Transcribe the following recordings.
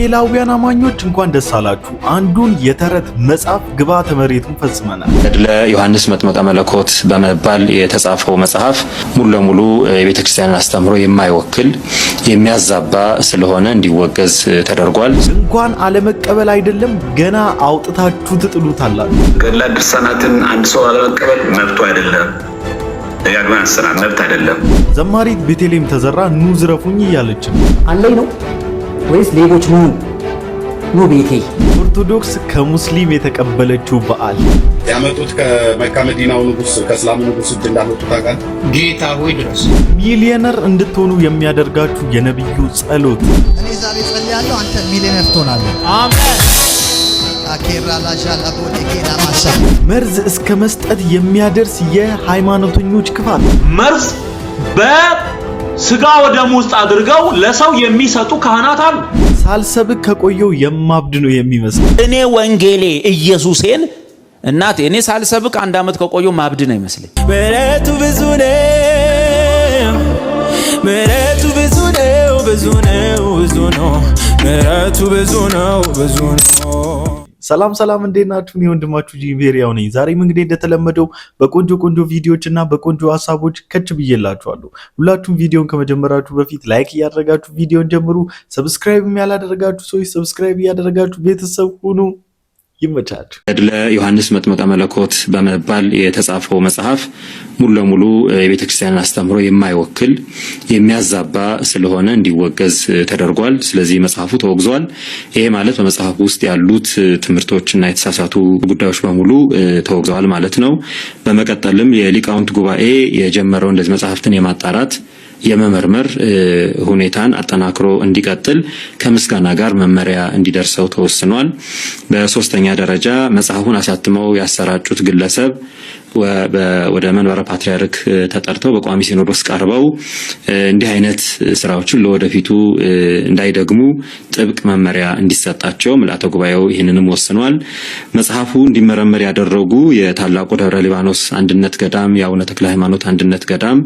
ወንጌላውያን አማኞች እንኳን ደስ አላችሁ። አንዱን የተረት መጽሐፍ ግብዓተ መሬቱን ፈጽመናል። ገድለ ዮሐንስ መጥምቀ መለኮት በመባል የተጻፈው መጽሐፍ ሙሉ ለሙሉ የቤተክርስቲያንን አስተምሮ የማይወክል የሚያዛባ ስለሆነ እንዲወገዝ ተደርጓል። እንኳን አለመቀበል አይደለም ገና አውጥታችሁ ትጥሉታላችሁ። ገድለ ድርሳናትን አንድ ሰው አለመቀበል መብቱ አይደለም። ደጋግማ አሰራር መብት አይደለም። ዘማሪት ቤተልሔም ተዘራ ኑ ዝረፉኝ እያለች ነው። አለኝ ነው ወይስ ሌቦች ኑ ቤቴ? ኦርቶዶክስ ከሙስሊም የተቀበለችው በዓል ያመጡት ከመካ መዲናው ንጉስ ከእስላም ንጉስ እጅ እንዳመጡት ታውቃለህ። ጌታ ሆይ ድረስ ሚሊዮነር እንድትሆኑ የሚያደርጋችሁ የነብዩ ጸሎት። እኔ ዛሬ ጸልያለሁ፣ አንተ ሚሊዮነር ትሆናለህ። አሜን። አኬራ ላጃላ ቦዴጌና ማሳ መርዝ እስከ መስጠት የሚያደርስ የሃይማኖተኞች ክፋት። መርዝ በስጋ ወደም ውስጥ አድርገው ለሰው የሚሰጡ ካህናት አሉ። ሳልሰብክ ከቆየው የማብድ ነው የሚመስል። እኔ ወንጌሌ ኢየሱሴን እናቴ እኔ ሳልሰብክ 1 ዓመት ከቆየው ማብድ ነው ይመስለኝ። ምሕረቱ ብዙ ነው፣ ምሕረቱ ብዙ ነው፣ ብዙ ነው፣ ብዙ ነው፣ ምሕረቱ ብዙ ነው፣ ብዙ ነው። ሰላም ሰላም፣ እንዴት ናችሁ? እኔ ወንድማችሁ ጂቬሪያው ነኝ። ዛሬም እንግዲህ እንደተለመደው በቆንጆ ቪዲዮዎች እና በቆንጆ ሀሳቦች ከች ብዬላችኋለሁ። ሁላችሁም ቪዲዮን ከመጀመራችሁ በፊት ላይክ እያደረጋችሁ ቪዲዮን ጀምሩ። ሰብስክራይብ ያላደረጋችሁ ሰዎች ሰብስክራይብ እያደረጋችሁ ቤተሰብ ሁኑ። ይመቻችሁ። ገድለ ዮሐንስ መጥምቀ መለኮት በመባል የተጻፈው መጽሐፍ ሙሉ ለሙሉ የቤተክርስቲያንን አስተምሮ የማይወክል የሚያዛባ ስለሆነ እንዲወገዝ ተደርጓል። ስለዚህ መጽሐፉ ተወግዟል። ይሄ ማለት በመጽሐፉ ውስጥ ያሉት ትምህርቶችና የተሳሳቱ ጉዳዮች በሙሉ ተወግዘዋል ማለት ነው። በመቀጠልም የሊቃውንት ጉባኤ የጀመረው እንደዚህ መጽሐፍትን የማጣራት የመመርመር ሁኔታን አጠናክሮ እንዲቀጥል ከምስጋና ጋር መመሪያ እንዲደርሰው ተወስኗል። በሶስተኛ ደረጃ መጽሐፉን አሳትመው ያሰራጩት ግለሰብ ወደ መንበረ ፓትርያርክ ተጠርተው በቋሚ ሲኖዶስ ቀርበው እንዲህ አይነት ስራዎችን ለወደፊቱ እንዳይደግሙ ጥብቅ መመሪያ እንዲሰጣቸው ምልዓተ ጉባኤው ይህንንም ወስኗል። መጽሐፉ እንዲመረመር ያደረጉ የታላቁ ደብረ ሊባኖስ አንድነት ገዳም የአቡነ ተክለ ሃይማኖት አንድነት ገዳም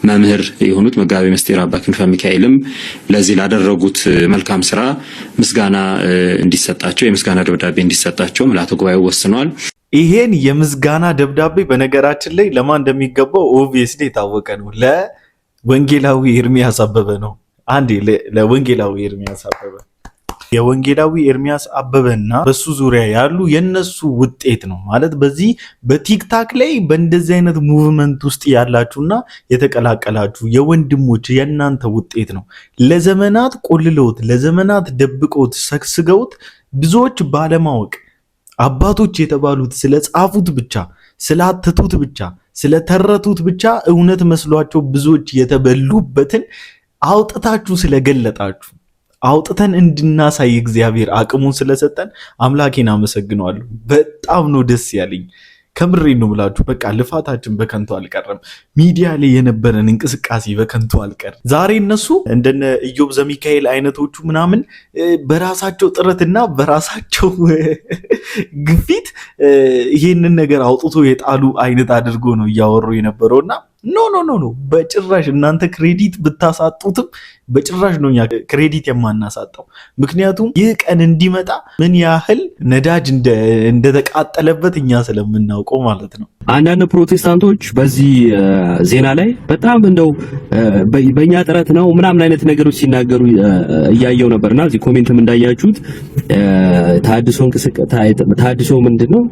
መምህር የሆኑት መጋቤ ምስጢር አባ ክንፈ ሚካኤልም ለዚህ ላደረጉት መልካም ስራ ምስጋና እንዲሰጣቸው የምስጋና ደብዳቤ እንዲሰጣቸው ምልዓተ ጉባኤው ወስኗል። ይሄን የምስጋና ደብዳቤ በነገራችን ላይ ለማን እንደሚገባው ኦብቪየስሊ የታወቀ ነው። ለወንጌላዊ ኤርሚያስ አበበ ነው። አንዴ ለወንጌላዊ ኤርሚያስ አበበ የወንጌላዊ ኤርሚያስ አበበና በሱ ዙሪያ ያሉ የነሱ ውጤት ነው ማለት በዚህ በቲክታክ ላይ በእንደዚህ አይነት ሙቭመንት ውስጥ ያላችሁና የተቀላቀላችሁ የወንድሞች የእናንተ ውጤት ነው። ለዘመናት ቆልለውት ለዘመናት ደብቀውት ሰክስገውት ብዙዎች ባለማወቅ አባቶች የተባሉት ስለጻፉት ብቻ ስላተቱት ብቻ ስለተረቱት ብቻ እውነት መስሏቸው ብዙዎች የተበሉበትን አውጥታችሁ ስለገለጣችሁ አውጥተን እንድናሳይ እግዚአብሔር አቅሙን ስለሰጠን አምላኬን አመሰግነዋለሁ። በጣም ነው ደስ ያለኝ። ከምሬ ነው ብላችሁ በቃ ልፋታችን በከንቱ አልቀረም። ሚዲያ ላይ የነበረን እንቅስቃሴ በከንቱ አልቀረም። ዛሬ እነሱ እንደነ ኢዮብ ዘሚካኤል አይነቶቹ ምናምን በራሳቸው ጥረትና በራሳቸው ግፊት ይሄንን ነገር አውጥቶ የጣሉ አይነት አድርጎ ነው እያወሩ የነበረውና ኖ በጭራሽ እናንተ ክሬዲት ብታሳጡትም በጭራሽ ነው እኛ ክሬዲት የማናሳጣው። ምክንያቱም ይህ ቀን እንዲመጣ ምን ያህል ነዳጅ እንደተቃጠለበት እኛ ስለምናውቀው ማለት ነው። አንዳንድ ፕሮቴስታንቶች በዚህ ዜና ላይ በጣም እንደው በእኛ ጥረት ነው ምናምን አይነት ነገሮች ሲናገሩ እያየው ነበርና እዚህ ኮሜንትም እንዳያችሁት ታድሶ ምንድነው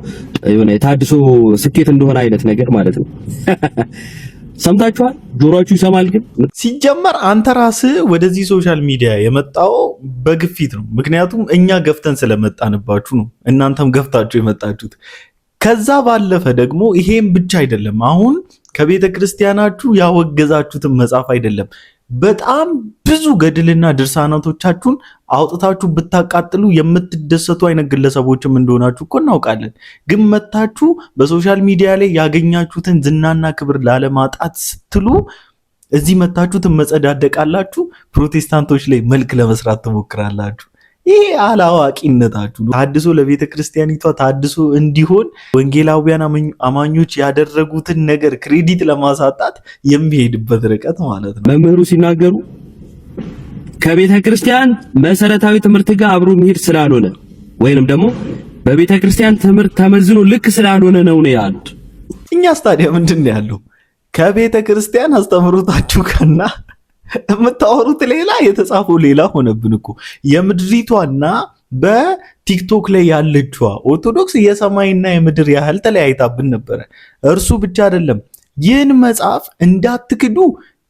የሆነ የታድሶ ስኬት እንደሆነ አይነት ነገር ማለት ነው። ሰምታችኋል? ጆሮአችሁ ይሰማል። ግን ሲጀመር አንተ ራስህ ወደዚህ ሶሻል ሚዲያ የመጣው በግፊት ነው። ምክንያቱም እኛ ገፍተን ስለመጣንባችሁ ነው፣ እናንተም ገፍታችሁ የመጣችሁት። ከዛ ባለፈ ደግሞ ይሄም ብቻ አይደለም። አሁን ከቤተ ክርስቲያናችሁ ያወገዛችሁትን መጽሐፍ አይደለም በጣም ብዙ ገድልና ድርሳናቶቻችሁን አውጥታችሁ ብታቃጥሉ የምትደሰቱ አይነት ግለሰቦችም እንደሆናችሁ እኮ እናውቃለን። ግን መታችሁ በሶሻል ሚዲያ ላይ ያገኛችሁትን ዝናና ክብር ላለማጣት ስትሉ እዚህ መታችሁ ትመጸዳደቃላችሁ፣ ፕሮቴስታንቶች ላይ መልክ ለመስራት ትሞክራላችሁ። ይሄ አላዋቂነታችሁ ነው። ታድሶ ለቤተ ክርስቲያኒቷ ታድሶ እንዲሆን ወንጌላውያን አማኞች ያደረጉትን ነገር ክሬዲት ለማሳጣት የሚሄድበት ርቀት ማለት ነው። መምህሩ ሲናገሩ ከቤተ ክርስቲያን መሰረታዊ ትምህርት ጋር አብሮ መሄድ ስላልሆነ ወይንም ደግሞ በቤተ ክርስቲያን ትምህርት ተመዝኖ ልክ ስላልሆነ ነው ያሉት። እኛስ ታዲያ ምንድን ነው ያለው? ከቤተ ክርስቲያን አስተምሮታችሁ ከና የምታወሩት ሌላ የተጻፈው ሌላ ሆነብን እኮ። የምድሪቷና በቲክቶክ ላይ ያለችዋ ኦርቶዶክስ የሰማይና የምድር ያህል ተለያይታብን ነበረ። እርሱ ብቻ አይደለም፣ ይህን መጽሐፍ እንዳትክዱ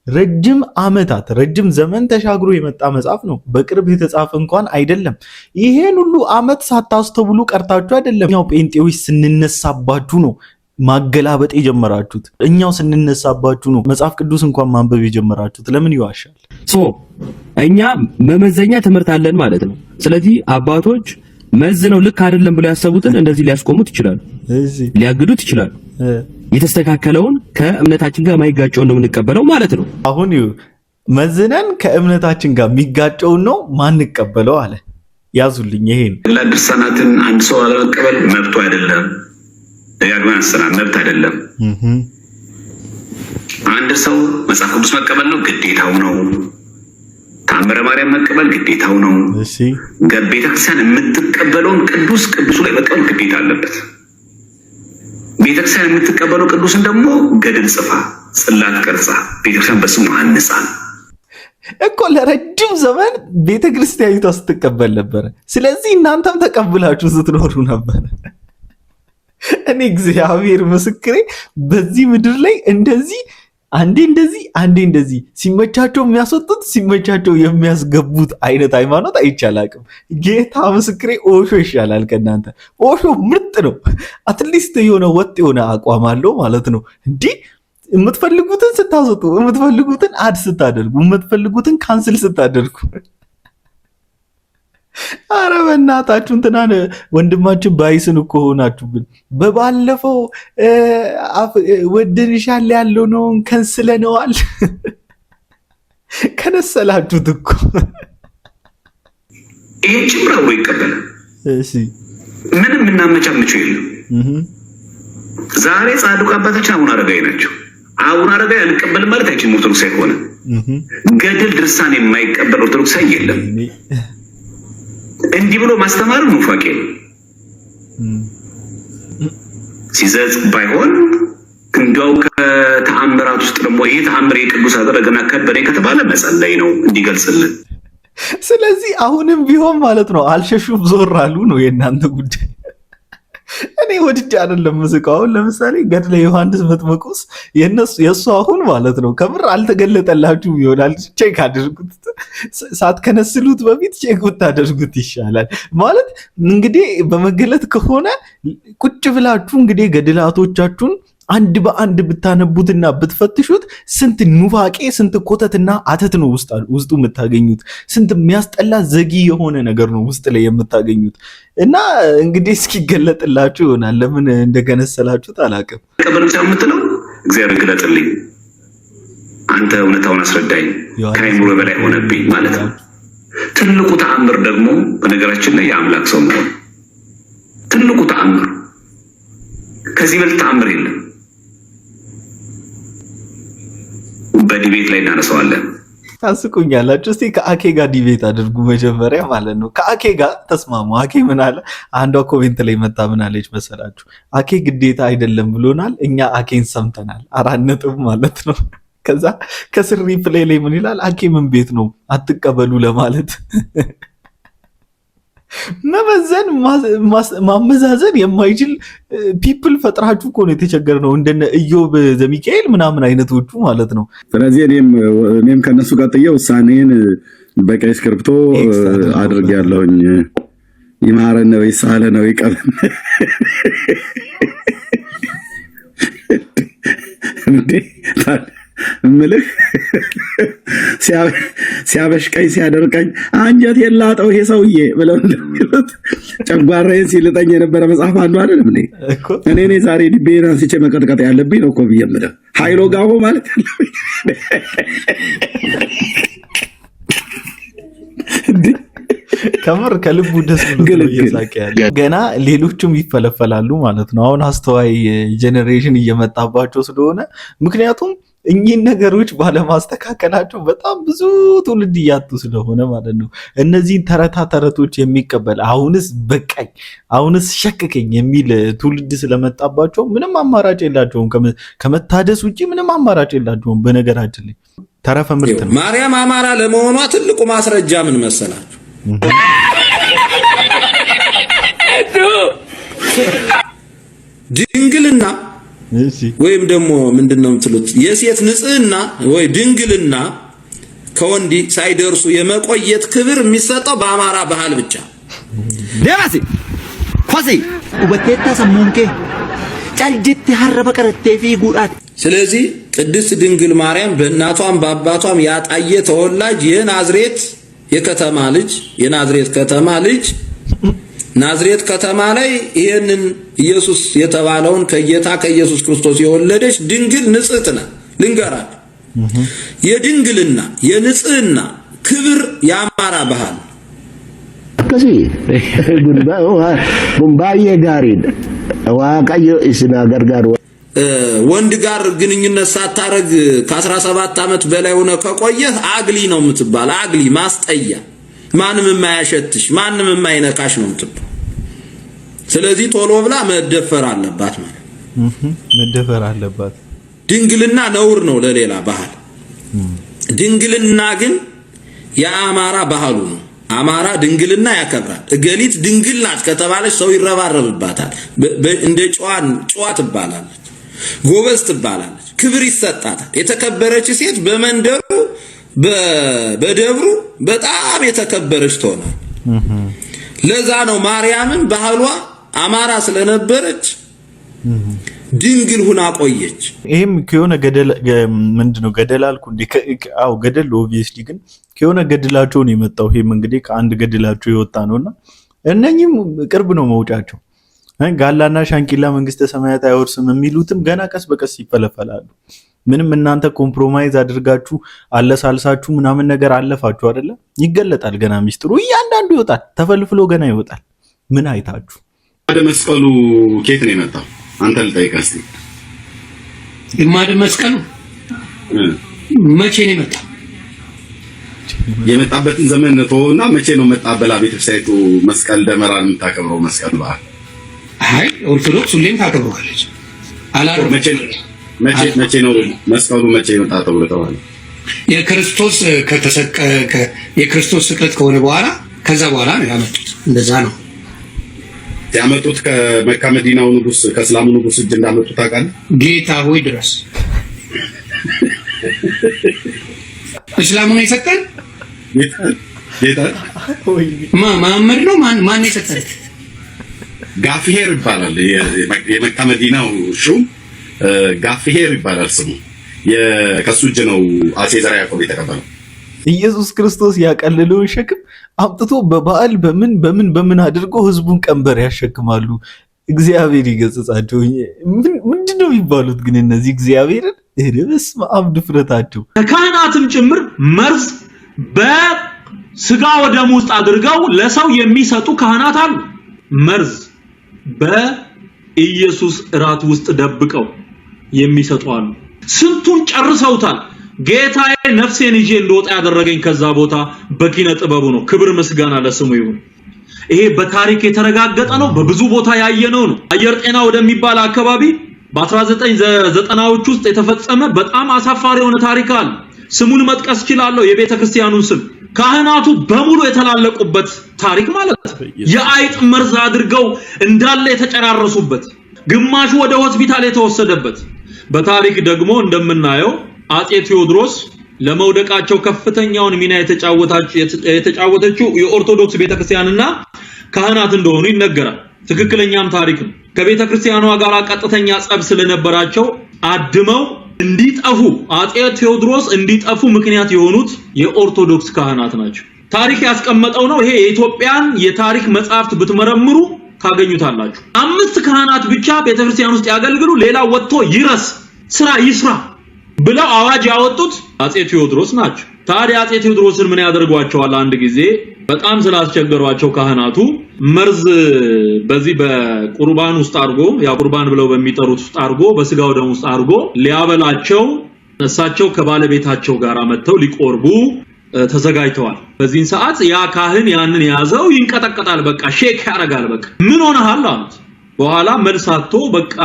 ረጅም ዓመታት ረጅም ዘመን ተሻግሮ የመጣ መጽሐፍ ነው። በቅርብ የተጻፈ እንኳን አይደለም። ይሄን ሁሉ ዓመት ሳታስተውሉ ቀርታችሁ አይደለም። እኛው ጴንጤዎች ስንነሳባችሁ ነው ማገላበጥ የጀመራችሁት። እኛው ስንነሳባችሁ ነው መጽሐፍ ቅዱስ እንኳን ማንበብ የጀመራችሁት። ለምን ይዋሻል? እኛ መመዘኛ ትምህርት አለን ማለት ነው። ስለዚህ አባቶች መዝነው ልክ አይደለም ብለው ያሰቡትን እንደዚህ ሊያስቆሙት ይችላሉ፣ ሊያግዱት ይችላሉ። የተስተካከለውን ከእምነታችን ጋር ማይጋጨውን ነው የምንቀበለው ማለት ነው። አሁን መዝነን ከእምነታችን ጋር የሚጋጨውን ነው ማንቀበለው አለ። ያዙልኝ ይሄን ድርሳናትን አንድ ሰው አለመቀበል መብቱ አይደለም። ደጋግመን አንስተናል፣ መብት አይደለም። አንድ ሰው መጽሐፍ ቅዱስ መቀበል ነው ግዴታው ነው። ተአምረ ማርያም መቀበል ግዴታው ነው። ቤተክርስቲያን የምትቀበለውን ቅዱሱ ላይ መቀበል ግዴታ አለበት። ቤተክርስቲያን የምትቀበለው ቅዱስን ደግሞ ገድል ጽፋ ጽላት ቀርጻ ቤተክርስቲያን በስሙ አንጻ እኮ ለረጅም ዘመን ቤተክርስቲያኒቷ ስትቀበል ነበረ። ስለዚህ እናንተም ተቀብላችሁ ስትኖሩ ነበር። እኔ እግዚአብሔር ምስክሬ በዚህ ምድር ላይ እንደዚህ አንዴ እንደዚህ ሲመቻቸው የሚያስወጡት ሲመቻቸው የሚያስገቡት አይነት ሃይማኖት አይቻላቅም። ጌታ ምስክሬ ኦሾ ይሻላል ከእናንተ። ኦሾ ምርጥ ነው። አትሊስት የሆነ ወጥ የሆነ አቋም አለው ማለት ነው። እንዲህ የምትፈልጉትን ስታስወጡ፣ የምትፈልጉትን አድ ስታደርጉ፣ የምትፈልጉትን ካንስል ስታደርጉ አረ በእናታችሁ እንትናን ወንድማችን ባይስን እኮ ሆናችሁብን። በባለፈው ወደንሻል ያለው ነው ከንስለነዋል። ከነሰላችሁት እኮ ይሄ ጭምራው ይቀበላል። እሺ ምንም እናመቻምቸው የለም። ዛሬ ጻድቁ አባታችን አቡነ አረጋዊ ናቸው። አቡነ አረጋዊ አንቀበልም ማለት አይችልም። ኦርቶዶክስ አይሆነ ገድል ድርሳን የማይቀበል ኦርቶዶክስ የለም። እንዲህ ብሎ ማስተማር ኑፋቄ ነው። ሲዘዝ ባይሆን እንደው ከተአምራት ውስጥ ደግሞ ይሄ ተአምር የቅዱስ አደረገና ከበደ ከተባለ መጸለይ ነው እንዲገልጽልን። ስለዚህ አሁንም ቢሆን ማለት ነው አልሸሹም ዞር አሉ ነው የእናንተ ጉዳይ። እኔ ወድጄ አይደለም ምስቃው። አሁን ለምሳሌ ገድለ ዮሐንስ መጥምቁስ የእሱ አሁን ማለት ነው ከምር አልተገለጠላችሁም ይሆናል። ቼክ አድርጉት፣ ሳትከነስሉት በፊት ቼክ ብታደርጉት ይሻላል። ማለት እንግዲህ በመገለጥ ከሆነ ቁጭ ብላችሁ እንግዲህ ገድላቶቻችሁን አንድ በአንድ ብታነቡትና ብትፈትሹት ስንት ኑፋቄ ስንት ኮተትና አተት ነው ውስጡ የምታገኙት። ስንት የሚያስጠላ ዘጊ የሆነ ነገር ነው ውስጥ ላይ የምታገኙት። እና እንግዲህ እስኪገለጥላችሁ ይሆናል። ለምን እንደገነሰላችሁት አላውቅም። ቀበለም ሳይሆን የምትለው እግዚአብሔር ግለጥልኝ፣ አንተ እውነታውን አስረዳኝ፣ ከአይምሮ በላይ ሆነብኝ ማለት ነው። ትልቁ ተአምር ደግሞ በነገራችን ላይ የአምላክ ሰው መሆን ትልቁ ተአምር። ከዚህ በልጥ ተአምር የለም። በዲቤት ላይ እናነሳዋለን። ታስቁኛላችሁ። እስቲ ከአኬ ጋር ዲቤት አድርጉ መጀመሪያ ማለት ነው። ከአኬ ጋር ተስማሙ። አኬ ምን አለ? አንዷ ኮሜንት ላይ መጣ ምን አለች መሰላችሁ? አኬ ግዴታ አይደለም ብሎናል፣ እኛ አኬን ሰምተናል። 4 ነጥብ ማለት ነው። ከዛ ከስር ሪፕሌይ ላይ ምን ይላል? አኬ ምን ቤት ነው አትቀበሉ ለማለት መመዘን ማመዛዘን የማይችል ፒፕል ፈጥራችሁ እኮ ነው የተቸገርነው። እንደነ ኢዮብ ዘሚካኤል ምናምን አይነቶቹ ማለት ነው። ስለዚህ እኔም ከነሱ ጋር ጥዬ ውሳኔን በቀይ እስክሪብቶ አድርጌያለሁኝ። ይማረን ነው ይሳለ ነው ይቀበል እንዴ ምልህ ሲያበሽቀኝ ሲያደርቀኝ አንጀት የላጠው ይሄ ሰውዬ ብለው እንደሚሉት ጨጓራዬን ሲልጠኝ የነበረ መጽሐፍ አንዱ አይደለም እኔ ዛሬ ልቤን አንስቼ መቀጥቀጥ ያለብኝ ነው እኮ ብዬ የምልህ ኃይሎ ጋሞ ማለት ያለብኝ ከምር ከልቡ ደስ ብሎ እየሳቀ ያለ ገና ሌሎችም ይፈለፈላሉ ማለት ነው። አሁን አስተዋይ ጄኔሬሽን እየመጣባቸው ስለሆነ ምክንያቱም እኚህን ነገሮች ባለማስተካከላቸው በጣም ብዙ ትውልድ እያጡ ስለሆነ ማለት ነው። እነዚህን ተረቶች የሚቀበል አሁንስ በቃኝ አሁንስ ሸከከኝ የሚል ትውልድ ስለመጣባቸው ምንም አማራጭ የላቸውም። ከመታደስ ውጪ ምንም አማራጭ የላቸውም። በነገራችን ላይ ተረፈ ምርት ነው። ማርያም አማራ ለመሆኗ ትልቁ ማስረጃ ምን መሰላችሁ? ድንግልና ወይም ደግሞ ምንድነው የምትሉት የሴት ንጽህና ወይ ድንግልና ከወንድ ሳይደርሱ የመቆየት ክብር የሚሰጠው በአማራ ባህል ብቻ። ደራሲ ሆሴ ወቴታ ሰሞንኬ ጫልጅት ሐረበ ቀረቴ ፊ ጉዳት። ስለዚህ ቅድስት ድንግል ማርያም በእናቷም በአባቷም ያጣየ ተወላጅ የናዝሬት የከተማ ልጅ የናዝሬት ከተማ ልጅ ናዝሬት ከተማ ላይ ይሄንን ኢየሱስ የተባለውን ከጌታ ከኢየሱስ ክርስቶስ የወለደች ድንግል ንጽሕት ናት። ልንገራት የድንግልና የንጽህና ክብር የአማራ ባህል ከሲ ጉንባዬ ጋሪድ ዋቀዮ እስና ገርጋር ወንድ ጋር ግንኙነት ሳታረግ ከ17 ዓመት በላይ ሆነ ከቆየህ አግሊ ነው የምትባል። አግሊ ማስጠያ፣ ማንም የማያሸትሽ ማንም የማይነካሽ ነው የምትባል። ስለዚህ ቶሎ ብላ መደፈር አለባት ማለት መደፈር አለባት። ድንግልና ነውር ነው ለሌላ ባህል። ድንግልና ግን የአማራ ባህሉ ነው። አማራ ድንግልና ያከብራል። እገሊት ድንግል ናት ከተባለች ሰው ይረባረብባታል። እንደ ጨዋ ትባላለች፣ ጎበዝ ትባላለች፣ ክብር ይሰጣታል። የተከበረች ሴት በመንደሩ በደብሩ በጣም የተከበረች ትሆናል። ለዛ ነው ማርያምን ባህሏ አማራ ስለነበረች ድንግል ሁና ቆየች። ይሄም ከሆነ ገደል ምንድነው ገደል አልኩ እንዴ? አው ገደል ኦብቪየስሊ ግን ከሆነ ገደላቸው ነው የመጣው። ይሄም እንግዲህ ከአንድ ገደላቸው የወጣ ነውና እነኚህም ቅርብ ነው መውጫቸው። ጋላና ሻንቂላ መንግስተ ሰማያት አይወርስም የሚሉትም ገና ቀስ በቀስ ይፈለፈላሉ። ምንም እናንተ ኮምፕሮማይዝ አድርጋችሁ አለሳልሳችሁ ምናምን ነገር አለፋችሁ አይደለ? ይገለጣል ገና ሚስጥሩ እያንዳንዱ ይወጣል፣ ተፈልፍሎ ገና ይወጣል። ምን አይታችሁ? ወደ መስቀሉ ኬት ነው የመጣው? አንተ ልጠይቅህ እስቲ። ግማደ መስቀሉ መቼ ነው የመጣው? የመጣበትን ዘመን ተወውና መቼ ነው መጣበላ ቤተክርስቲያኒቱ መስቀል ደመራን የምታከብረው? መስቀል በዓል አይ ኦርቶዶክስ ሁሌም ታከብረዋለች። አላረም መቼ ነው መስቀሉ መቼ መጣ ተብሎ ተባለ? የክርስቶስ ስቅለት ከሆነ በኋላ ከዛ በኋላ ነው ያመጡት። እንደዛ ነው ያመጡት። ከመካ መዲናው ንጉስ ከእስላሙ ንጉስ እጅ እንዳመጡት ታውቃለህ? ጌታ ሆይ ድረስ እስላሙ ነው የሰጠን። ጌታ መሐመድ ነው ማን የሰጠን? ጋፍሄር ይባላል። የመካ መዲናው ሹም ጋፍሄር ይባላል ስሙ። ከሱ እጅ ነው አጼ ዘርዓ ያዕቆብ የተቀበለው። ኢየሱስ ክርስቶስ ያቀለለውን ሸክም አምጥቶ በበዓል በምን አድርጎ ህዝቡን ቀንበር ያሸክማሉ። እግዚአብሔር ይገጽጻቸው። ምንድነው የሚባሉት ግን እነዚህ እግዚአብሔርን በስመ አብ ድፍረታቸው። ካህናትም ጭምር መርዝ በስጋ ወደሙ ውስጥ አድርገው ለሰው የሚሰጡ ካህናት አሉ። መርዝ በኢየሱስ እራት ውስጥ ደብቀው የሚሰጡ አሉ። ስንቱን ጨርሰውታል። ጌታዬ ነፍሴን ይዤ እንደወጣ ያደረገኝ ከዛ ቦታ በኪነ ጥበቡ ነው። ክብር ምስጋና ለስሙ ይሁን። ይሄ በታሪክ የተረጋገጠ ነው። በብዙ ቦታ ያየነው ነው። አየር ጤና ወደሚባል አካባቢ በ1990ዎች ውስጥ የተፈጸመ በጣም አሳፋሪ የሆነ ታሪክ አለ። ስሙን መጥቀስ እችላለሁ፣ የቤተ ክርስቲያኑን ስም። ካህናቱ በሙሉ የተላለቁበት ታሪክ ማለት ነው። የአይጥ መርዝ አድርገው እንዳለ የተጨራረሱበት፣ ግማሹ ወደ ሆስፒታል የተወሰደበት። በታሪክ ደግሞ እንደምናየው አጼ ቴዎድሮስ ለመውደቃቸው ከፍተኛውን ሚና የተጫወተችው የኦርቶዶክስ ቤተክርስቲያንና ካህናት እንደሆኑ ይነገራል። ትክክለኛም ታሪክ ነው። ከቤተክርስቲያኗ ጋር ቀጥተኛ ጸብ ስለነበራቸው አድመው እንዲጠፉ አጼ ቴዎድሮስ እንዲጠፉ ምክንያት የሆኑት የኦርቶዶክስ ካህናት ናቸው። ታሪክ ያስቀመጠው ነው። ይሄ የኢትዮጵያን የታሪክ መጽሐፍት ብትመረምሩ ታገኙታላችሁ። 5 ካህናት ብቻ ቤተክርስቲያን ውስጥ ያገልግሉ፣ ሌላ ወጥቶ ይረስ ስራ ይስራ ብለው አዋጅ ያወጡት አጼ ቴዎድሮስ ናቸው። ታዲያ አጼ ቴዎድሮስን ምን ያደርጓቸዋል? አንድ ጊዜ በጣም ስላስቸገሯቸው ካህናቱ መርዝ በዚህ በቁርባን ውስጥ አድርጎ ያ ቁርባን ብለው በሚጠሩት ውስጥ አድርጎ በስጋው ደም ውስጥ አድርጎ ሊያበላቸው እሳቸው ከባለቤታቸው ጋር መተው ሊቆርቡ ተዘጋጅተዋል። በዚህን ሰዓት ያ ካህን ያንን ያዘው ይንቀጠቀጣል። በቃ ሼክ ያረጋል። በቃ ምን ሆነሃል አሉት። በኋላ መልሳቶ በቃ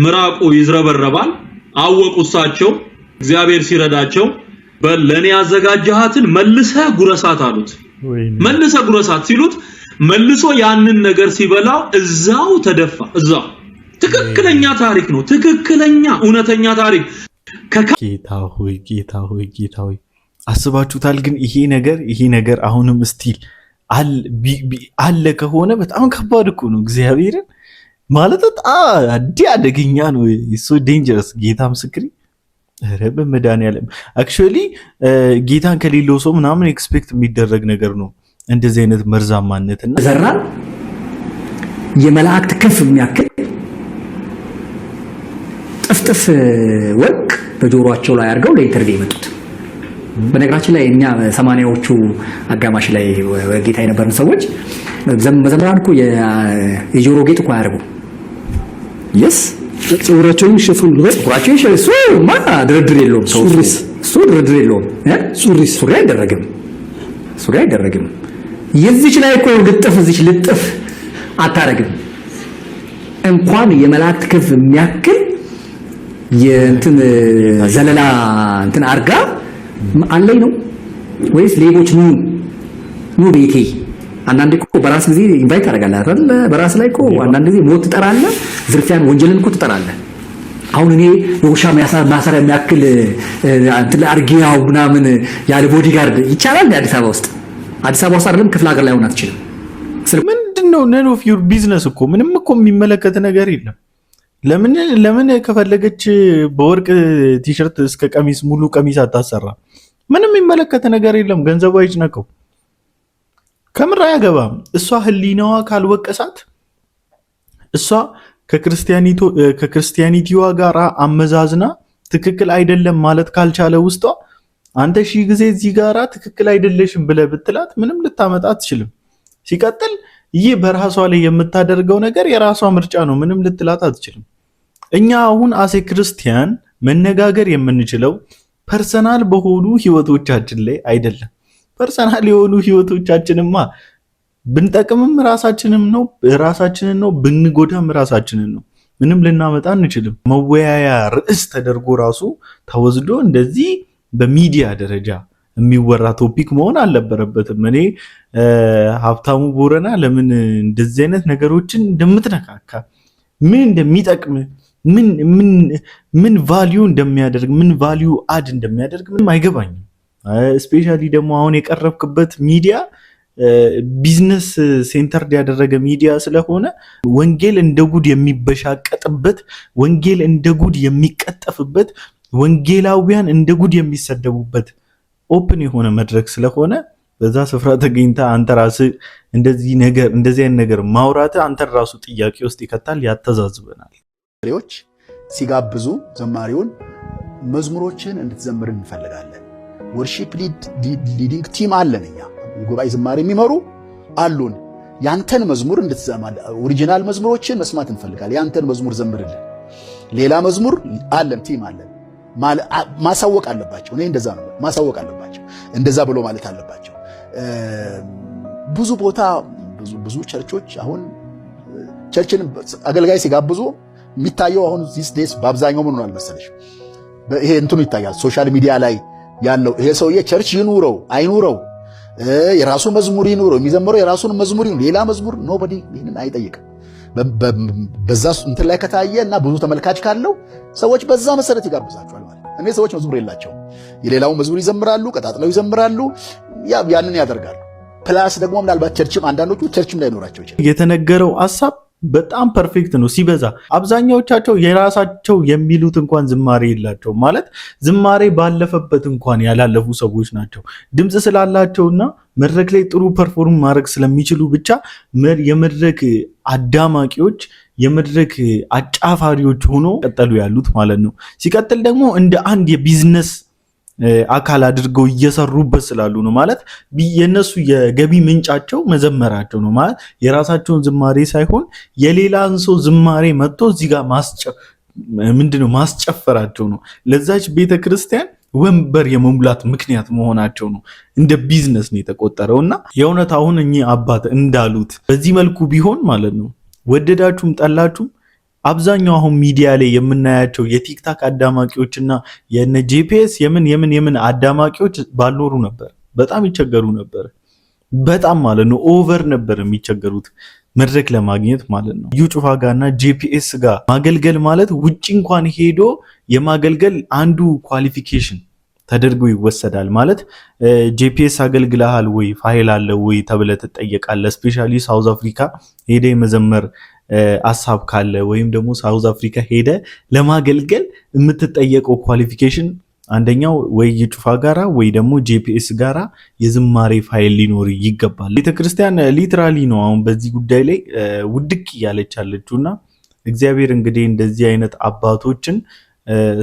ምራቁ ይዝረበረባል። አወቁ እሳቸው እግዚአብሔር ሲረዳቸው በለኔ ያዘጋጀሃትን መልሰህ ጉረሳት አሉት። መልሰህ ጉረሳት ሲሉት መልሶ ያንን ነገር ሲበላው እዛው ተደፋ። እዛው ትክክለኛ ታሪክ ነው። ትክክለኛ እውነተኛ ታሪክ። ጌታ ሆይ ጌታ ሆይ ጌታ ሆይ አስባችሁታል? ግን ይሄ ነገር አሁንም ስቲል አለ ከሆነ በጣም ከባድ እኮ ነው። እግዚአብሔርን ማለት አደገኛ ነው። ሶ ዴንጀረስ። ጌታ ምስክሪ ኧረ በመድኃኒዓለም አክቹዋሊ ጌታን ከሌለው ሰው ምናምን ኤክስፔክት የሚደረግ ነገር ነው እንደዚህ አይነት መርዛማነትና ዘራን የመላእክት ክንፍ የሚያክል ጥፍጥፍ ወርቅ በጆሮአቸው ላይ አድርገው ለኢንተርቪው የመጡት። በነገራችን ላይ እኛ 80ዎቹ አጋማሽ ላይ ጌታ የነበርን ሰዎች መዘምራን እኮ የጆሮ ጌጥ እኮ አያደርጉም። የስ ጸጉራቸውን ሸፍኑ ነው። ጸጉራቸውን ሸፍኑ ድርድር የለውም። እሱ ድርድር የለውም። ሱሪ አይደረግም። የዚች ላይ እኮ እዚች ልጥፍ አታረግም። እንኳን የመላእክት ክንፍ የሚያክል የእንትን ዘለላ እንትን አርጋ አለኝ ነው ወይስ ሌቦች ኑ ቤቴ? አንዳንዴ እኮ በራስ ጊዜ ኢንቫይት ታደርጋለህ አይደል? በራስ ላይ እኮ አንዳንድ ጊዜ ሞት ትጠራለህ፣ ዝርፊያን፣ ወንጀልን እኮ ትጠራለህ። አሁን እኔ የውሻ ማሰሪያ የሚያክል እንትን አርጊያው ምናምን ያለ ቦዲጋርድ ይቻላል? አዲስ አበባ ውስጥ አይደለም ክፍለ ሀገር ላይ ሆነ አትችልም። ምንድነው ነን ኦፍ ዩር ቢዝነስ እኮ ምንም እኮ የሚመለከት ነገር የለም። ለምን ከፈለገች በወርቅ ቲሸርት እስከ ቀሚስ ሙሉ ቀሚስ አታሰራ? ምንም የሚመለከት ነገር የለም። ገንዘቧ ይጭነቀው፣ ከምራ አያገባም። እሷ ህሊናዋ ካልወቀሳት፣ እሷ ከክርስቲያኒቲዋ ጋር አመዛዝና ትክክል አይደለም ማለት ካልቻለ ውስጧ አንተ ሺህ ጊዜ እዚህ ጋራ ትክክል አይደለሽም ብለህ ብትላት ምንም ልታመጣ አትችልም። ሲቀጥል ይህ በራሷ ላይ የምታደርገው ነገር የራሷ ምርጫ ነው። ምንም ልትላት አትችልም። እኛ አሁን አሴ ክርስቲያን መነጋገር የምንችለው ፐርሰናል በሆኑ ህይወቶቻችን ላይ አይደለም። ፐርሰናል የሆኑ ህይወቶቻችንማ ብንጠቅምም ራሳችንን ነው ብንጎዳም ራሳችንን ነው። ምንም ልናመጣ አንችልም። መወያያ ርዕስ ተደርጎ ራሱ ተወስዶ እንደዚህ በሚዲያ ደረጃ የሚወራ ቶፒክ መሆን አልነበረበትም። እኔ ሀብታሙ ቦረና ለምን እንደዚህ አይነት ነገሮችን እንደምትነካካ ምን እንደሚጠቅም ምን ቫልዩ እንደሚያደርግ ምን ቫልዩ አድ እንደሚያደርግ ምንም አይገባኝም። ስፔሻሊ ደግሞ አሁን የቀረብክበት ሚዲያ ቢዝነስ ሴንተርድ ያደረገ ሚዲያ ስለሆነ ወንጌል እንደ ጉድ የሚበሻቀጥበት፣ ወንጌል እንደ ጉድ የሚቀጠፍበት፣ ወንጌላውያን እንደ ጉድ የሚሰደቡበት ኦፕን የሆነ መድረክ ስለሆነ በዛ ስፍራ ተገኝታ አንተ ራስህ እንደዚህ አይነት ነገር ማውራት አንተ ራሱ ጥያቄ ውስጥ ይከታል፣ ያተዛዝበናል። ሪዎች ሲጋብዙ ዘማሪውን መዝሙሮችን እንድትዘምር እንፈልጋለን። ወርሺፕ ሊዲንግ ቲም አለን። እኛ የጉባኤ ዝማሬ የሚመሩ አሉን። ያንተን መዝሙር እንድትዘማ ኦሪጂናል መዝሙሮችን መስማት እንፈልጋለን። ያንተን መዝሙር ዘምርልን። ሌላ መዝሙር አለን፣ ቲም አለን። ማሳወቅ አለባቸው። እኔ እንደዛ ነው፣ ማሳወቅ አለባቸው። እንደዛ ብሎ ማለት አለባቸው። ብዙ ቦታ ብዙ ቸርቾች አሁን ቸርችን አገልጋይ ሲጋብዙ የሚታየው አሁን ዚስ ዴስ በአብዛኛው ምን ሆኗል መሰለሽ? ይሄ እንትኑ ይታያል ሶሻል ሚዲያ ላይ ያለው ይሄ ሰውዬ ቸርች ይኑረው አይኑረው የራሱ መዝሙር ይኑረው የሚዘምረው የራሱን መዝሙር ይኑረው ሌላ መዝሙር ኖቦዲ ይሄንን አይጠይቅም። በዛ እንትን ላይ ከታየ እና ብዙ ተመልካች ካለው ሰዎች በዛ መሰረት ይጋብዛቸዋል ማለት ነው። እኔ ሰዎች መዝሙር የላቸው የሌላውን መዝሙር ይዘምራሉ፣ ቀጣጥለው ይዘምራሉ፣ ያንን ያደርጋሉ። ፕላስ ደግሞ ምናልባት ቸርችም አንዳንዶቹ ቸርችም ላይ ኖራቸው ይችላል። የተነገረው ሐሳብ በጣም ፐርፌክት ነው ሲበዛ። አብዛኛዎቻቸው የራሳቸው የሚሉት እንኳን ዝማሬ የላቸው ማለት ዝማሬ ባለፈበት እንኳን ያላለፉ ሰዎች ናቸው። ድምፅ ስላላቸውና መድረክ ላይ ጥሩ ፐርፎርም ማድረግ ስለሚችሉ ብቻ የመድረክ አዳማቂዎች የመድረክ አጫፋሪዎች ሆኖ ቀጠሉ ያሉት ማለት ነው። ሲቀጥል ደግሞ እንደ አንድ የቢዝነስ አካል አድርገው እየሰሩበት ስላሉ ነው ማለት የነሱ የገቢ ምንጫቸው መዘመራቸው ነው ማለት የራሳቸውን ዝማሬ ሳይሆን የሌላን ሰው ዝማሬ መጥቶ እዚህ ጋር ምንድነው ማስጨፈራቸው ነው። ለዛች ቤተክርስቲያን ወንበር የመሙላት ምክንያት መሆናቸው ነው። እንደ ቢዝነስ ነው የተቆጠረውና የእውነት አሁን እኚህ አባት እንዳሉት በዚህ መልኩ ቢሆን ማለት ነው ወደዳችሁም ጠላችሁም አብዛኛው አሁን ሚዲያ ላይ የምናያቸው የቲክታክ አዳማቂዎችና የነ ጂፒኤስ የምን አዳማቂዎች ባልኖሩ ነበር። በጣም ይቸገሩ ነበር። በጣም ማለት ነው ኦቨር ነበር የሚቸገሩት መድረክ ለማግኘት ማለት ነው። እዩ ጩፋ ጋርና ጂፒኤስ ጋር ማገልገል ማለት ውጪ እንኳን ሄዶ የማገልገል አንዱ ኳሊፊኬሽን ተደርጎ ይወሰዳል። ማለት ጂፒኤስ አገልግለሃል ወይ ፋይል አለ ወይ ተብለ ትጠየቃለህ። ስፔሻሊ ሳውዝ አፍሪካ ሄደ የመዘመር አሳብ ካለ ወይም ደግሞ ሳውዝ አፍሪካ ሄደ ለማገልገል የምትጠየቀው ኳሊፊኬሽን አንደኛው ወይ ጩፋ ጋራ ወይ ደግሞ ጂፒኤስ ጋራ የዝማሬ ፋይል ሊኖር ይገባል። ቤተክርስቲያን ሊትራሊ ነው አሁን በዚህ ጉዳይ ላይ ውድቅ እያለች ያለችውና እግዚአብሔር እንግዲህ እንደዚህ አይነት አባቶችን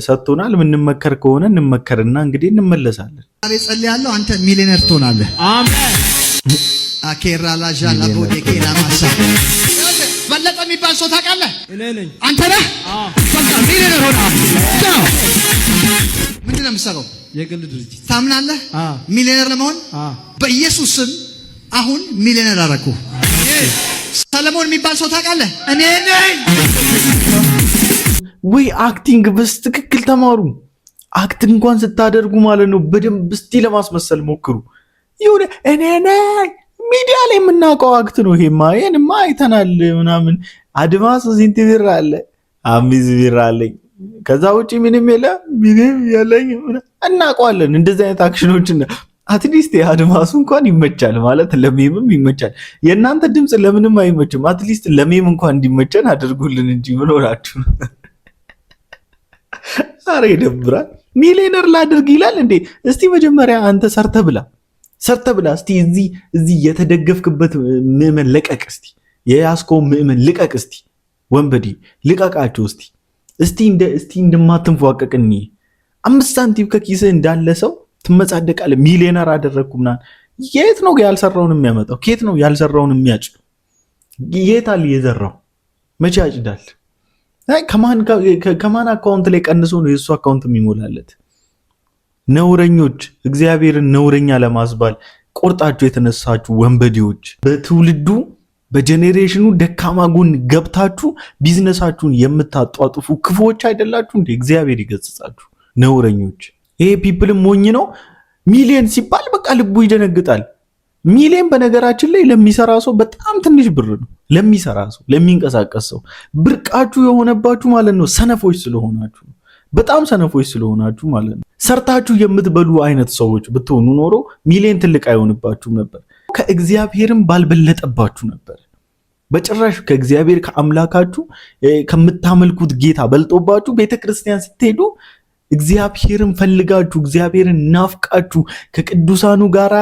ሰጥቶናል። ምንመከር ከሆነ እንመከርና እንግዲህ እንመለሳለን። ዛሬ ጸልያለሁ፣ አንተ ሚሊዮነር ትሆናለህ። አሜን። አኬራ ላጃላ ቦዴኬላ ማሳ በለጠ የሚባል ሰው ታውቃለህ? እኔ ነኝ። አንተ ነህ? በቃ ሚሊዮነር ሆነሃል። ምንድን ነው የምትሰራው? የግል ድርጅት። ታምናለህ ሚሊዮነር ለመሆን? በኢየሱስ ስም አሁን ሚሊዮነር አደረኩ። ሰለሞን የሚባል ሰው ታውቃለህ? እኔ ነኝ። ወይ አክቲንግ በስትክክል ተማሩ። አክት እንኳን ስታደርጉ ማለት ነው በደንብ እስቲ ለማስመሰል ሞክሩ። ይሁን እኔ ነኝ ሚዲያ ላይ የምናውቀው አክት ነው። ይሄማ አይተናል ምናምን። አድማስ ስንት ብር አለ? 5 ብር አለኝ። ከዛ ውጪ ምንም የለኝ እናውቀዋለን። እንደዚህ አይነት አክሽኖችን አትሊስት የአድማሱ እንኳን ይመቻል ማለት ለሜምም ይመቻል። የእናንተ ድምፅ ለምንም አይመችም። አትሊስት ለሜም እንኳን እንዲመቸን አድርጉልን እንጂ ምን ሆናችሁ? አረ ይደብራል። ሚሊዮነር ላድርግ ይላል እንዴ? እስቲ መጀመሪያ አንተ ሰርተ ብላ እስቲ እዚህ የተደገፍክበት ምዕመን ልቀቅ። የያዝከው ምዕመን ልቀቅ። ወንበዴ ልቀቃቸው። እስቲ እንደማትንፏቀቅኒ 5 ሳንቲም ከኪስህ እንዳለ ሰው ትመጻደቃለህ። ሚሊዮነር አደረግኩ ምናምን። የት ነው ያልሰራውን የሚያመጣው? ከየት ነው ያልሰራውን የሚያጭ? የት አለ የዘራው? መቼ ያጭዳል? ከማን አካውንት ላይ ቀንሶ ነው የእሱ አካውንት የሚሞላለት? ነውረኞች፣ እግዚአብሔርን ነውረኛ ለማስባል ቆርጣችሁ የተነሳችሁ ወንበዴዎች፣ በትውልዱ በጄኔሬሽኑ ደካማ ጎን ገብታችሁ ቢዝነሳችሁን የምታጧጥፉ ክፉዎች አይደላችሁ እንዴ? እግዚአብሔር ይገስጻችሁ ነውረኞች። ይሄ ፒፕልም ሞኝ ነው። ሚሊዮን ሲባል በቃ ልቡ ይደነግጣል። ሚሊዮን በነገራችን ላይ ለሚሰራ ሰው በጣም ትንሽ ብር ነው። ለሚሰራ ሰው፣ ለሚንቀሳቀስ ሰው ብርቃችሁ የሆነባችሁ ማለት ነው ሰነፎች ስለሆናችሁ፣ በጣም ሰነፎች ስለሆናችሁ ማለት ነው። ሰርታችሁ የምትበሉ አይነት ሰዎች ብትሆኑ ኖሮ ሚሊዮን ትልቅ አይሆንባችሁም ነበር። ከእግዚአብሔርም ባልበለጠባችሁ ነበር። በጭራሽ ከእግዚአብሔር ከአምላካችሁ ከምታመልኩት ጌታ በልጦባችሁ ቤተክርስቲያን ስትሄዱ እግዚአብሔርን ፈልጋችሁ እግዚአብሔርን ናፍቃችሁ ከቅዱሳኑ ጋራ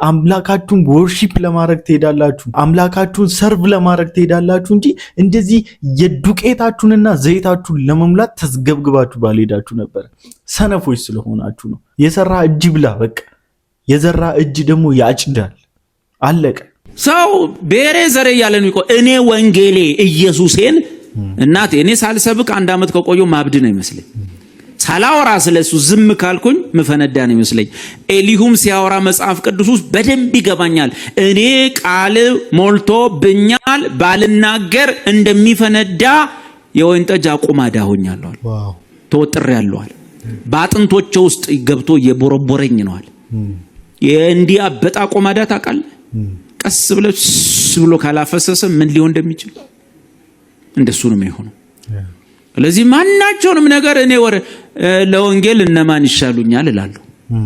አምላካችሁን ወርሺፕ ለማድረግ ትሄዳላችሁ። አምላካችሁን ሰርቭ ለማድረግ ትሄዳላችሁ እንጂ እንደዚህ የዱቄታችሁንና ዘይታችሁን ለመሙላት ተስገብግባችሁ ባልሄዳችሁ ነበር። ሰነፎች ስለሆናችሁ ነው። የሰራ እጅ ብላ በቃ የዘራ እጅ ደግሞ ያጭዳል። አለቀ። ሰው ቤሬ ዘሬ ያለ ነው። እኔ ወንጌሌ ኢየሱሴን እናቴ እኔ ሳልሰብክ 1 ዓመት ከቆየው ማብድ ነው ይመስለኝ። ሳላወራ ስለሱ ዝም ካልኩኝ ምፈነዳ ነው ይመስለኝ። ኤሊሁም ሲያወራ መጽሐፍ ቅዱስ ውስጥ በደንብ ይገባኛል። እኔ ቃል ሞልቶ ብኛል ባልናገር እንደሚፈነዳ የወይን ጠጅ አቁማዳ ሆኛለሁ። ተወጥሬያለሁ። በአጥንቶቼ ውስጥ ገብቶ የቦረቦረኝ ነው አለ። የእንዲህ አበጣ ቆማዳ ታውቃለህ? ቀስ ብሎ ካላፈሰሰ ምን ሊሆን እንደሚችል እንደሱ ነው የሚሆነው። ስለዚህ ማናቸውንም ነገር እኔ ለወንጌል እነማን ይሻሉኛል እላለሁ።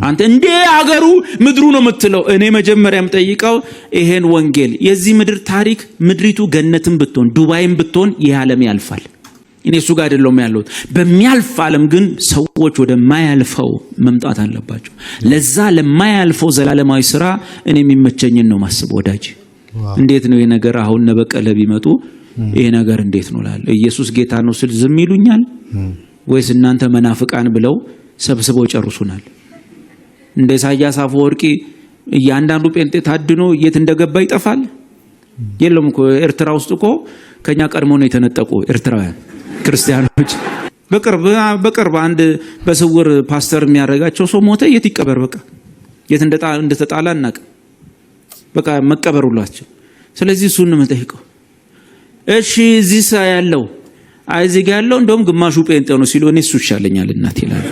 አንተ እንደ አገሩ ምድሩ ነው የምትለው። እኔ መጀመሪያም ጠይቀው ይሄን ወንጌል የዚህ ምድር ታሪክ ምድሪቱ ገነትም ብትሆን ዱባይም ብትሆን ይህ ዓለም ያልፋል። እኔ እሱ ጋር አይደለም ያለሁት። በሚያልፍ ዓለም ግን ሰዎች ወደ ማያልፈው መምጣት አለባቸው። ለዛ ለማያልፈው ዘላለማዊ ስራ እኔ የሚመቸኝን ነው ማስብ። ወዳጅ እንዴት ነው ይሄ ነገር? አሁን ነበቀለ ቢመጡ ይሄ ነገር እንዴት ነው ላል ኢየሱስ ጌታ ነው ስል ዝም ይሉኛል ወይስ እናንተ መናፍቃን ብለው ሰብስበው ጨርሱናል? እንደ ኢሳያስ አፈወርቂ እያንዳንዱ ጴንጤ ታድኖ የት እንደገባ ይጠፋል? የለም እኮ ኤርትራ ውስጥ እኮ ከኛ ቀድሞ ነው የተነጠቁ ኤርትራውያን። ክርስቲያኖች በቅርብ አንድ በስውር ፓስተር የሚያደርጋቸው ሰው ሞተ። የት ይቀበር? በቃ የት እንደተጣላ እናውቅ። በቃ መቀበሩላቸው። ስለዚህ እሱን ነው የምጠይቀው። እሺ እዚህ ያለው እዚህ ጋር ያለው እንደውም ግማሹ ጴንጤ ነው ሲሉ እኔ እሱ ይሻለኛል እናት ይላል።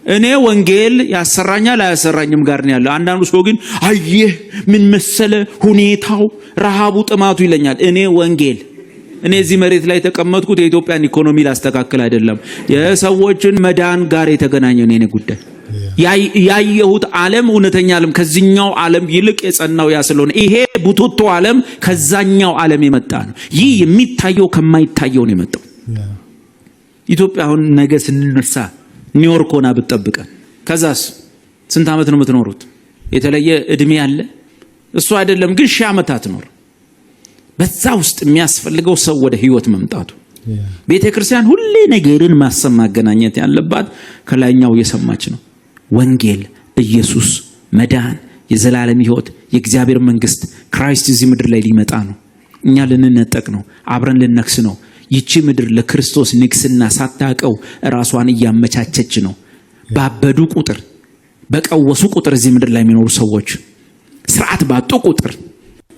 እኔ ወንጌል ያሰራኛል አያሰራኝም ጋር ነው ያለው። አንዳንዱ ሰው ግን አየህ ምን መሰለ ሁኔታው ረሃቡ ጥማቱ ይለኛል። እኔ ወንጌል እኔ እዚህ መሬት ላይ ተቀመጥኩት የኢትዮጵያን ኢኮኖሚ ላስተካክል አይደለም፣ የሰዎችን መዳን ጋር የተገናኘ ነው የኔ ጉዳይ። ያየሁት ዓለም እውነተኛ ዓለም ከዚህኛው ዓለም ይልቅ የጸናው ያ ስለሆነ ይሄ ቡቱቶ ዓለም ከዛኛው ዓለም የመጣ ነው። ይህ የሚታየው ከማይታየው ነው የመጣው። ኢትዮጵያ አሁን ነገ ስንነሳ ኒውዮርክ ሆና ብትጠብቀን ከዛስ ስንት ዓመት ነው የምትኖሩት? የተለየ እድሜ አለ? እሱ አይደለም ግን 1000 ዓመታት ኖር። በዛ ውስጥ የሚያስፈልገው ሰው ወደ ህይወት መምጣቱ። ቤተክርስቲያን ሁሌ ነገርን ማሰብ ማገናኘት ያለባት ከላይኛው የሰማች ነው። ወንጌል ኢየሱስ መዳን የዘላለም ህይወት የእግዚአብሔር መንግስት ክራይስት እዚህ ምድር ላይ ሊመጣ ነው። እኛ ልንነጠቅ ነው፣ አብረን ልንነክስ ነው። ይቺ ምድር ለክርስቶስ ንግስና ሳታቀው ራሷን እያመቻቸች ነው። ባበዱ ቁጥር በቀወሱ ቁጥር እዚህ ምድር ላይ የሚኖሩ ሰዎች ስርዓት ባጡ ቁጥር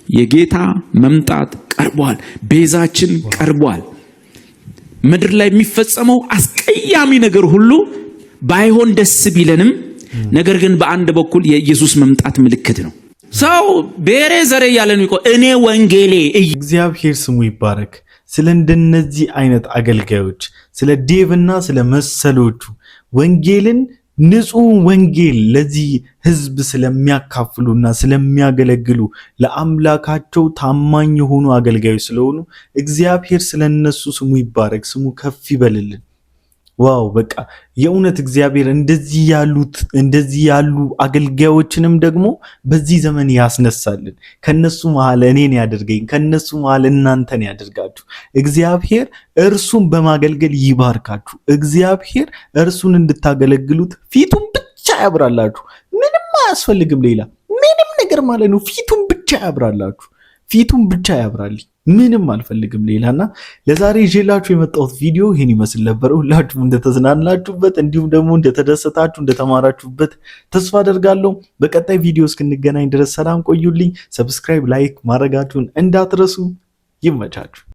የጌታ መምጣት ቀርቧል። ቤዛችን ቀርቧል። ምድር ላይ የሚፈጸመው አስቀያሚ ነገር ሁሉ ባይሆን ደስ ቢለንም ነገር ግን በአንድ በኩል የኢየሱስ መምጣት ምልክት ነው። ሰው ቤሬ ዘሬ ያለን እኔ ወንጌሌ እግዚአብሔር ስሙ ይባረክ። ስለ እንደነዚህ አይነት አገልጋዮች ስለ ዴቭና ስለ መሰሎቹ ወንጌልን ንጹህ ወንጌል ለዚህ ህዝብ ስለሚያካፍሉና ስለሚያገለግሉ ለአምላካቸው ታማኝ የሆኑ አገልጋዮች ስለሆኑ እግዚአብሔር ስለነሱ ስሙ ይባረክ፣ ስሙ ከፍ ይበልልን። ዋው በቃ የእውነት እግዚአብሔር እንደዚህ ያሉ አገልጋዮችንም ደግሞ በዚህ ዘመን ያስነሳልን። ከነሱ መሃል እኔን ያድርገኝ፣ ከነሱ መሃል እናንተን ያድርጋችሁ። እግዚአብሔር እርሱን በማገልገል ይባርካችሁ። እግዚአብሔር እርሱን እንድታገለግሉት ፊቱን ብቻ ያብራላችሁ። ምንም አያስፈልግም ሌላ ምንም ነገር ማለት ነው። ፊቱን ብቻ ያብራላችሁ። ፊቱን ብቻ ያብራልኝ፣ ምንም አልፈልግም ሌላና ለዛሬ ይዤላችሁ የመጣሁት ቪዲዮ ይሄን ይመስል ነበር። ሁላችሁም እንደተዝናናችሁበት እንዲሁም ደግሞ እንደተደሰታችሁ እንደተማራችሁበት ተስፋ አደርጋለሁ። በቀጣይ ቪዲዮ እስክንገናኝ ድረስ ሰላም ቆዩልኝ። ሰብስክራይብ፣ ላይክ ማድረጋችሁን እንዳትረሱ። ይመቻችሁ።